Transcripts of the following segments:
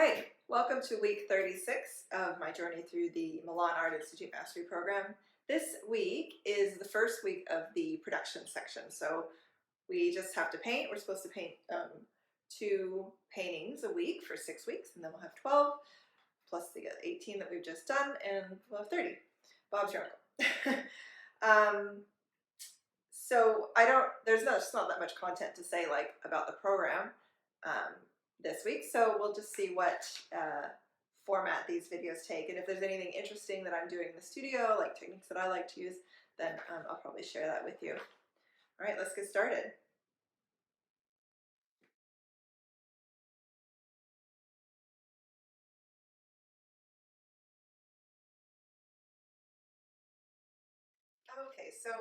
Okay, welcome to week 36 of my journey through the Milan Art Institute Mastery Program. This week is the first week of the production section, so we just have to paint. We're supposed to paint 2 paintings a week for 6 weeks, and then we'll have 12, plus the 18 that we've just done, and we'll have 30. Bob's your uncle. So there's just not that much content to say about the program this week, so we'll just see what format these videos take, and if there's anything interesting that I'm doing in the studio, like techniques that I like to use, then I'll probably share that with you. All right, let's get started. Okay, so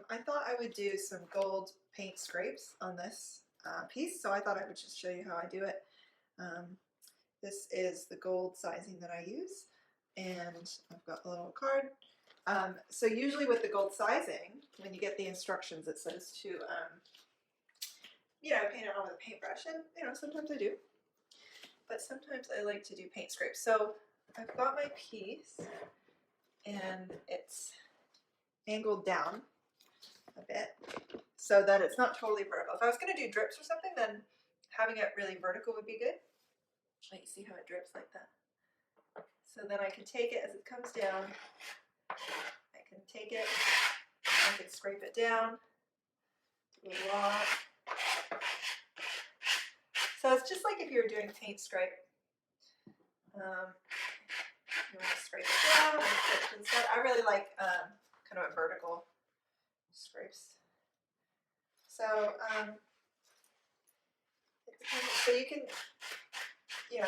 I thought I would do some gold paint scrapes on this piece, so I thought I would just show you how I do it. This is the gold sizing that I use, and I've got a little card. So usually with the gold sizing, when you get the instructions, it says to, paint it on with a paintbrush, and sometimes I do, but sometimes I like to do paint scrapes. So I've got my piece, and it's angled down a bit so that it's not totally vertical. If I was going to do drips or something, then having it really vertical would be good. Like, you see how it drips like that? So then I can take it as it comes down. I can take it, I can scrape it down, do a lot. So it's just like if you were doing paint scrape. You want to scrape it down and scrape it instead. I really like kind of a vertical scrapes. So you can,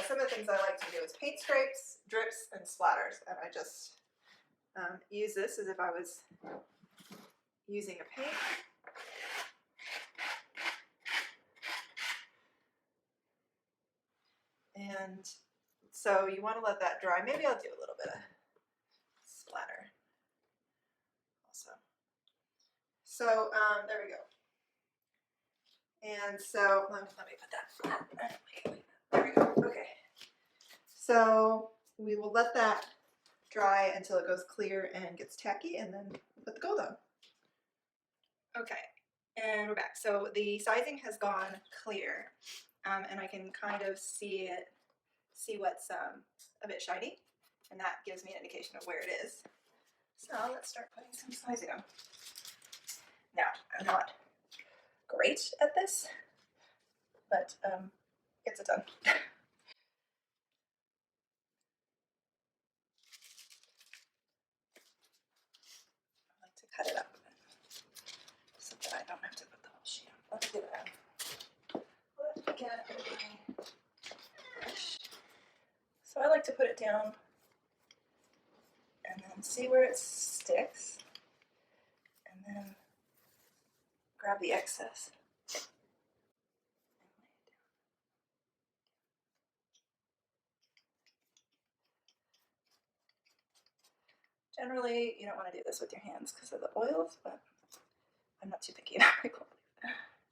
some of the things I like to do is paint scrapes, drips, and splatters, and I just use this as if I was using a paint. And so you want to let that dry. Maybe I'll do a little bit of splatter also. So there we go. And so let me put that flat. There we go. Okay. So we will let that dry until it goes clear and gets tacky, and then put the gold on. Okay, and we're back. So the sizing has gone clear, and I can kind of see what's a bit shiny, and that gives me an indication of where it is. So let's start putting some sizing on. Now, I'm not great at this, but gets it done. I like to cut it up so that I don't have to put the whole sheet on. Let's do that. Let's get my brush. So I like to put it down and then see where it sticks, and then grab the excess. Generally, you don't want to do this with your hands because of the oils, but I'm not too picky about my gold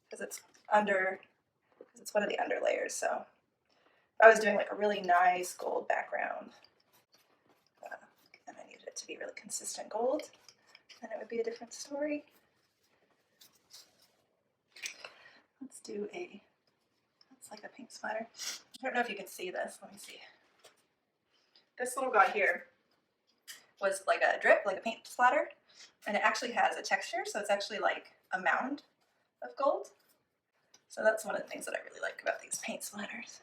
because it's one of the under layers. So if I was doing like a really nice gold background, and I needed it to be really consistent gold, then it would be a different story. Let's do that's like a pink splatter. I don't know if you can see this. Let me see. This little guy here was like a drip, like a paint splatter, and it actually has a texture, so it's actually like a mound of gold. So that's one of the things that I really like about these paint splatters,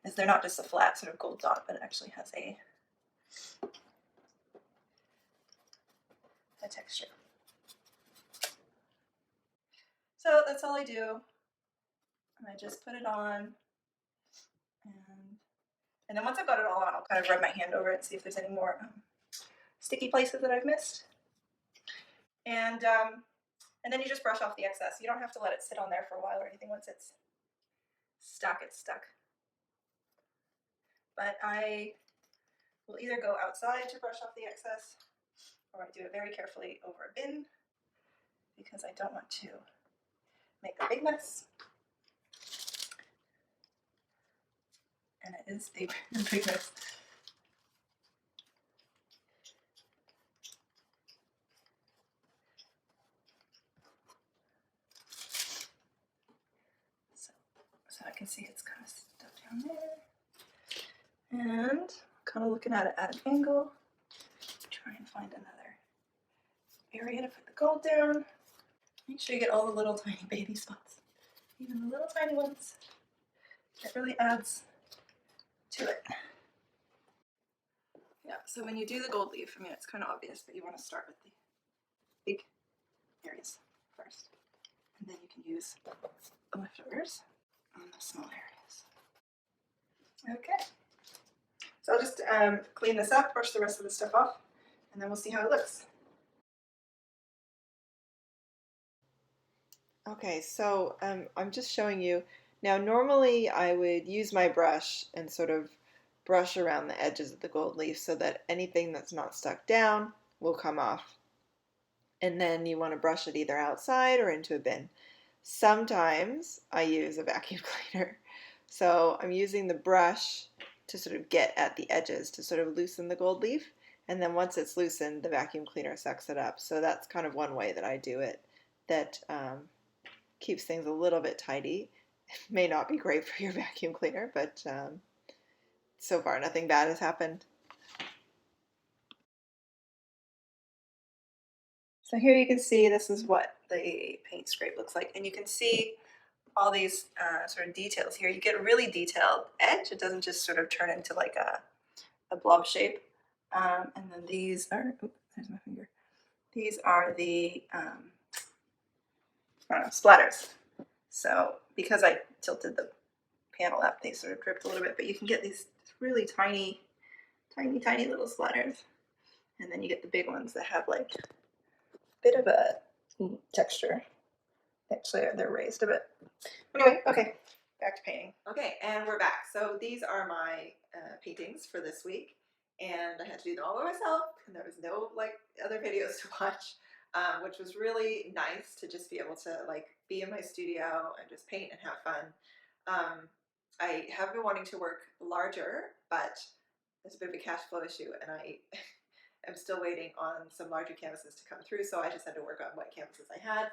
is they're not just a flat sort of gold dot, but it actually has a texture. So that's all I do. I just put it on, and then once I've got it all on, I'll kind of rub my hand over it and see if there's any more sticky places that I've missed. And then you just brush off the excess. You don't have to let it sit on there for a while or anything. Once it's stuck, it's stuck. But I will either go outside to brush off the excess, or I do it very carefully over a bin because I don't want to make a big mess. and it is a big mess. So I can see it's kind of stuck down there. And kind of looking at it at an angle. Try and find another area to put the gold down. Make sure you get all the little tiny baby spots. Even the little tiny ones. It really adds to it. Yeah, so when you do the gold leaf, I mean, it's kind of obvious, but you want to start with the big areas first. And then you can use the leftovers on the small areas. Okay. So I'll just clean this up, brush the rest of the stuff off, and then we'll see how it looks. Okay, so I'm just showing you. Now normally I would use my brush and sort of brush around the edges of the gold leaf so that anything that's not stuck down will come off. And then you want to brush it either outside or into a bin. Sometimes I use a vacuum cleaner. So I'm using the brush to sort of get at the edges to sort of loosen the gold leaf. And then once it's loosened, the vacuum cleaner sucks it up. So that's kind of one way that I do it that keeps things a little bit tidy. It may not be great for your vacuum cleaner, but so far nothing bad has happened. So here you can see this is what the paint scrape looks like, and you can see all these sort of details here. You get a really detailed edge. It doesn't just sort of turn into like a blob shape. And then these are, oops, there's my finger. These are the splatters. So because I tilted the panel up, they sort of dripped a little bit, but you can get these really tiny, tiny, tiny little splatters. And then you get the big ones that have like a bit of a texture. Actually, they're raised a bit. Anyway, okay, back to painting. Okay, and we're back. So these are my paintings for this week, and I had to do them all by myself, and there was no like other videos to watch, which was really nice to just be able to like be in my studio and just paint and have fun. I have been wanting to work larger, but there's a bit of a cash flow issue, and I am still waiting on some larger canvases to come through, so I just had to work on what canvases I had.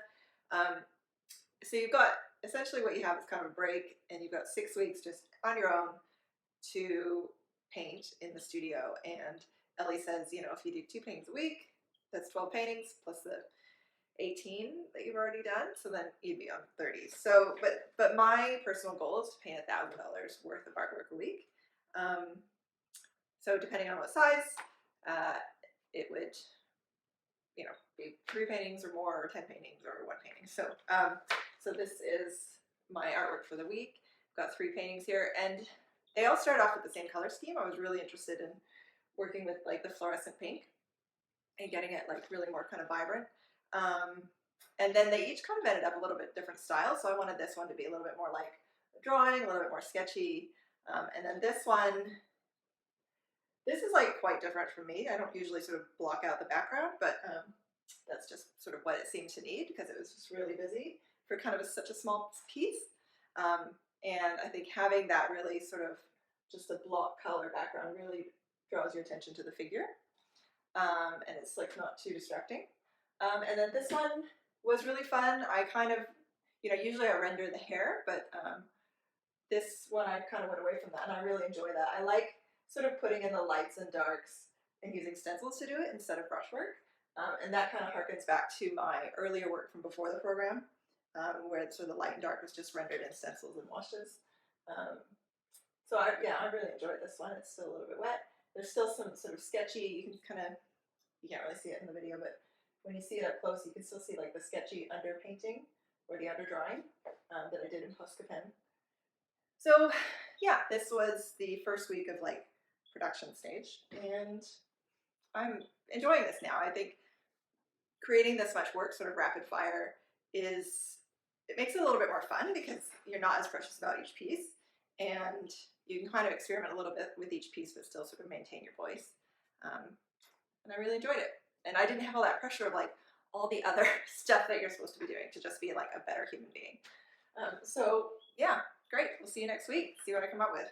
So you've got, essentially what you have is kind of a break, and you've got 6 weeks just on your own to paint in the studio. And Ellie says, you know, if you do 2 paintings a week, that's 12 paintings plus the 18 that you've already done, so then you'd be on 30. So, but my personal goal is to paint $1,000 worth of artwork a week. So depending on what size, it would, you know, be 3 paintings or more, or 10 paintings or 1 painting. So, so this is my artwork for the week. I've got 3 paintings here, and they all start off with the same color scheme. I was really interested in working with like the fluorescent pink and getting it like really more kind of vibrant. And then they each kind of ended up a little bit different style. So I wanted this one to be a little bit more like a drawing, a little bit more sketchy. And then this one, this is like quite different from me. I don't usually sort of block out the background, but that's just sort of what it seemed to need because it was just really busy for kind of such a small piece. And I think having that really sort of just a block color background really draws your attention to the figure. And it's like not too distracting. And then this one was really fun. I kind of, you know, usually I render the hair, but this one I kind of went away from that, and I really enjoy that. I like sort of putting in the lights and darks and using stencils to do it instead of brushwork. And that kind of harkens back to my earlier work from before the program, where sort of the light and dark was just rendered in stencils and washes. So I really enjoyed this one. It's still a little bit wet. There's still some sort of sketchy, you can't really see it in the video, but when you see it up close, you can still see like the sketchy underpainting or the underdrawing that I did in Posca-Pen. So yeah, this was the first week of like production stage, and I'm enjoying this now. I think creating this much work sort of rapid fire it makes it a little bit more fun because you're not as precious about each piece, and you can kind of experiment a little bit with each piece but still sort of maintain your voice. And I really enjoyed it. And I didn't have all that pressure of like all the other stuff that you're supposed to be doing to just be like a better human being. So yeah, great. We'll see you next week. See what I come up with.